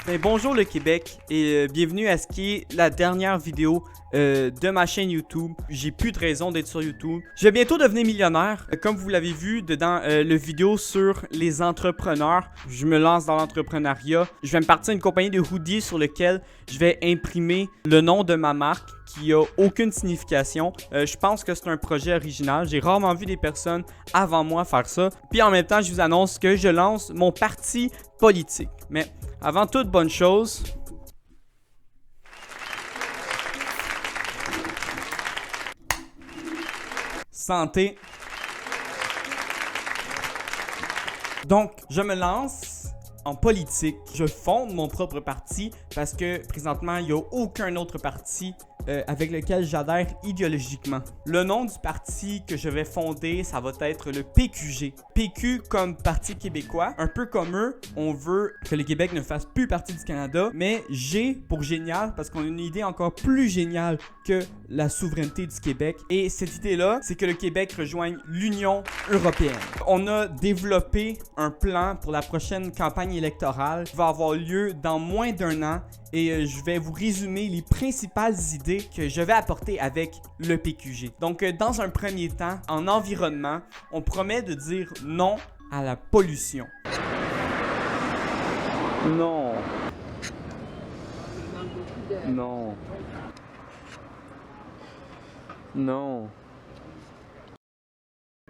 Ben, bonjour le Québec et bienvenue à ce qui est la dernière vidéo de ma chaîne YouTube. J'ai plus de raison d'être sur YouTube. Je vais bientôt devenir millionnaire. Comme vous l'avez vu dans le vidéo sur les entrepreneurs, je me lance dans l'entrepreneuriat. Je vais me partir une compagnie de hoodies sur lequel je vais imprimer le nom de ma marque qui a aucune signification. Je pense que c'est un projet original. J'ai rarement vu des personnes avant moi faire ça. Puis en même temps, je vous annonce que je lance mon parti politique. Mais avant toute bonne chose, santé. Donc, je me lance en politique. Je fonde mon propre parti parce que présentement, il n'y a aucun autre parti avec lequel j'adhère idéologiquement. Le nom du parti que je vais fonder, ça va être le PQG. PQ comme Parti québécois. Un peu comme eux, on veut que le Québec ne fasse plus partie du Canada, mais G pour génial parce qu'on a une idée encore plus géniale que la souveraineté du Québec. Et cette idée-là, c'est que le Québec rejoigne l'Union européenne. On a développé un plan pour la prochaine campagne électorale qui va avoir lieu dans moins d'un an. Et je vais vous résumer les principales idées que je vais apporter avec le PQG. Donc, dans un premier temps, en environnement, on promet de dire non à la pollution. Non. Non. Non.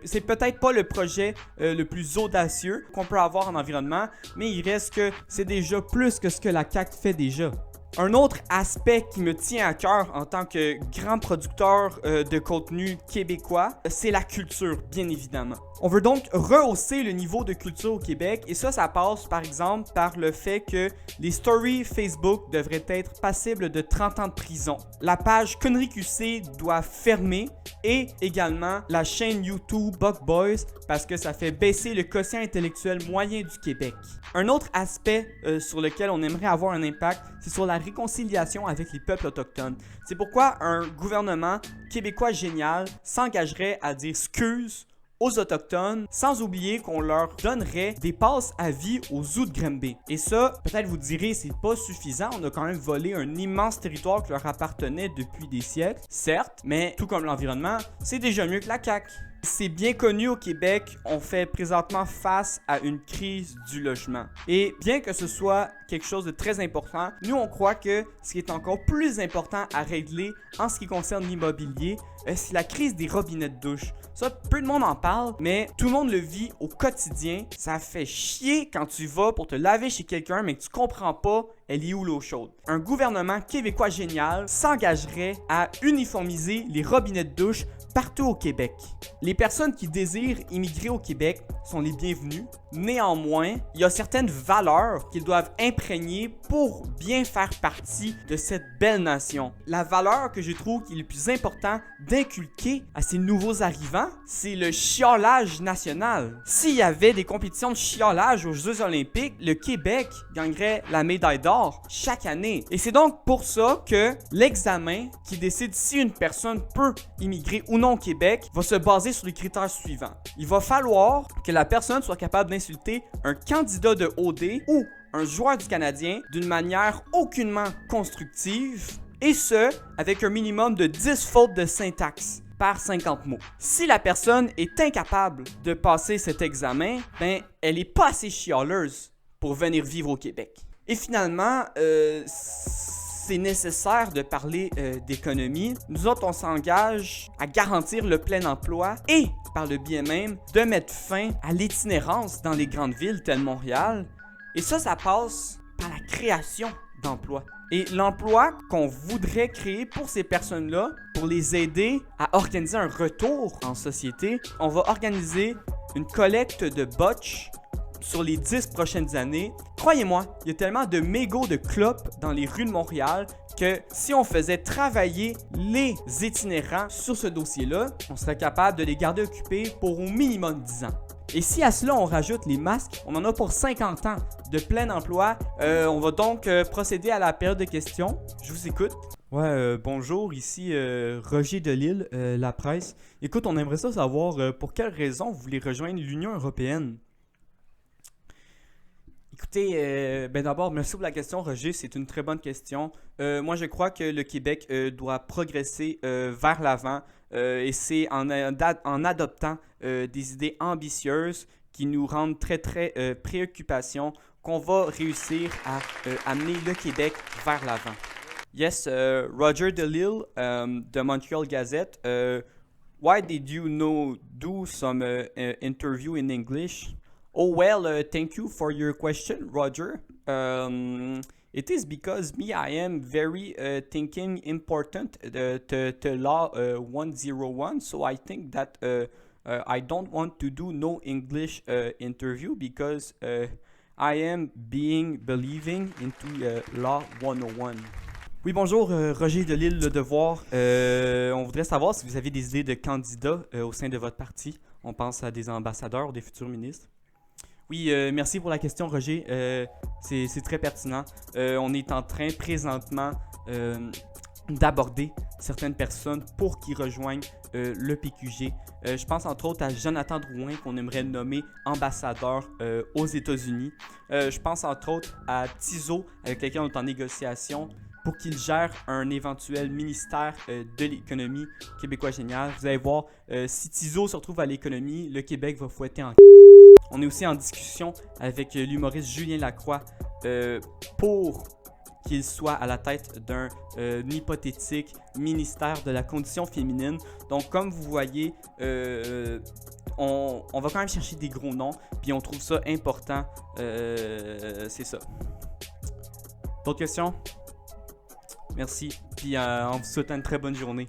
C'est peut-être pas le projet le plus audacieux qu'on peut avoir en environnement, mais il reste que c'est déjà plus que ce que la CAQ fait déjà. Un autre aspect qui me tient à cœur en tant que grand producteur de contenu québécois, c'est la culture, bien évidemment. On veut donc rehausser le niveau de culture au Québec et ça passe par exemple par le fait que les stories Facebook devraient être passibles de 30 ans de prison. La page Conneries QC doit fermer et également la chaîne YouTube Buck Boys parce que ça fait baisser le quotient intellectuel moyen du Québec. Un autre aspect sur lequel on aimerait avoir un impact, c'est sur la réconciliation avec les peuples autochtones. C'est pourquoi un gouvernement québécois génial s'engagerait à dire excuse aux Autochtones, sans oublier qu'on leur donnerait des passes à vie aux Zoot-Granby. Et ça, peut-être vous direz, c'est pas suffisant, on a quand même volé un immense territoire qui leur appartenait depuis des siècles, certes, mais tout comme l'environnement, c'est déjà mieux que la CAQ. C'est bien connu au Québec, on fait présentement face à une crise du logement. Et bien que ce soit quelque chose de très important, nous on croit que ce qui est encore plus important à régler en ce qui concerne l'immobilier, c'est la crise des robinets de douche. Ça, peu de monde en parle, mais tout le monde le vit au quotidien. Ça fait chier quand tu vas pour te laver chez quelqu'un, mais que tu comprends pas elle est où l'eau chaude. Un gouvernement québécois génial s'engagerait à uniformiser les robinets de douche partout au Québec. Les personnes qui désirent immigrer au Québec sont les bienvenues. Néanmoins, il y a certaines valeurs qu'ils doivent imprégner pour bien faire partie de cette belle nation. La valeur que je trouve qui est le plus important d'inculquer à ces nouveaux arrivants, c'est le chiolage national. S'il y avait des compétitions de chiolage aux Jeux olympiques, le Québec gagnerait la médaille d'or chaque année. Et c'est donc pour ça que l'examen qui décide si une personne peut immigrer ou non au Québec va se baser sur les critères suivants. Il va falloir que la personne soit capable d'insulter un candidat de OD ou un joueur du Canadien d'une manière aucunement constructive, et ce, avec un minimum de 10 fautes de syntaxe par 50 mots. Si la personne est incapable de passer cet examen, ben, elle est pas assez chialeuse pour venir vivre au Québec. Et finalement, c'est nécessaire de parler d'économie. Nous autres, on s'engage à garantir le plein emploi et, par le biais même, de mettre fin à l'itinérance dans les grandes villes telles Montréal. Et ça passe par la création d'emplois. Et l'emploi qu'on voudrait créer pour ces personnes-là, pour les aider à organiser un retour en société, on va organiser une collecte de botch sur les 10 prochaines années. Croyez-moi, il y a tellement de mégots de clopes dans les rues de Montréal que si on faisait travailler les itinérants sur ce dossier-là, on serait capable de les garder occupés pour au minimum 10 ans. Et si à cela on rajoute les masques, on en a pour 50 ans de plein emploi. On va donc procéder à la période de questions. Je vous écoute. Ouais, bonjour, ici Roger Delisle, La Presse. Écoute, on aimerait ça savoir pour quelle raison vous voulez rejoindre l'Union européenne. Écoutez, ben d'abord, merci pour la question, Roger. C'est une très bonne question. Moi, je crois que le Québec doit progresser vers l'avant et c'est en adoptant des idées ambitieuses qui nous rendent très, très préoccupation qu'on va réussir à amener le Québec vers l'avant. Yes, Roger DeLille de Montreal Gazette. Why did you do some interview in English? Oh well, thank you for your question, Roger. It is because me, I am very thinking important to law 101. So I think that I don't want to do no English interview because I am being believing into law 101. Oui, bonjour, Roger de Lille, Le Devoir. On voudrait savoir si vous avez des idées de candidats au sein de votre parti. On pense à des ambassadeurs ou des futurs ministres. Oui, merci pour la question, Roger. C'est très pertinent. On est en train présentement d'aborder certaines personnes pour qu'ils rejoignent le PQG. Je pense entre autres à Jonathan Drouin qu'on aimerait nommer ambassadeur aux États-Unis. Je pense entre autres à Tizo avec lequel on est en négociation pour qu'il gère un éventuel ministère de l'économie québécois génial. Vous allez voir, si Tizo se retrouve à l'économie, le Québec va fouetter en... On est aussi en discussion avec l'humoriste Julien Lacroix pour qu'il soit à la tête d'un hypothétique ministère de la condition féminine. Donc, comme vous voyez, on va quand même chercher des gros noms, puis on trouve ça important. C'est ça. D'autres questions? Merci, puis on vous souhaite une très bonne journée.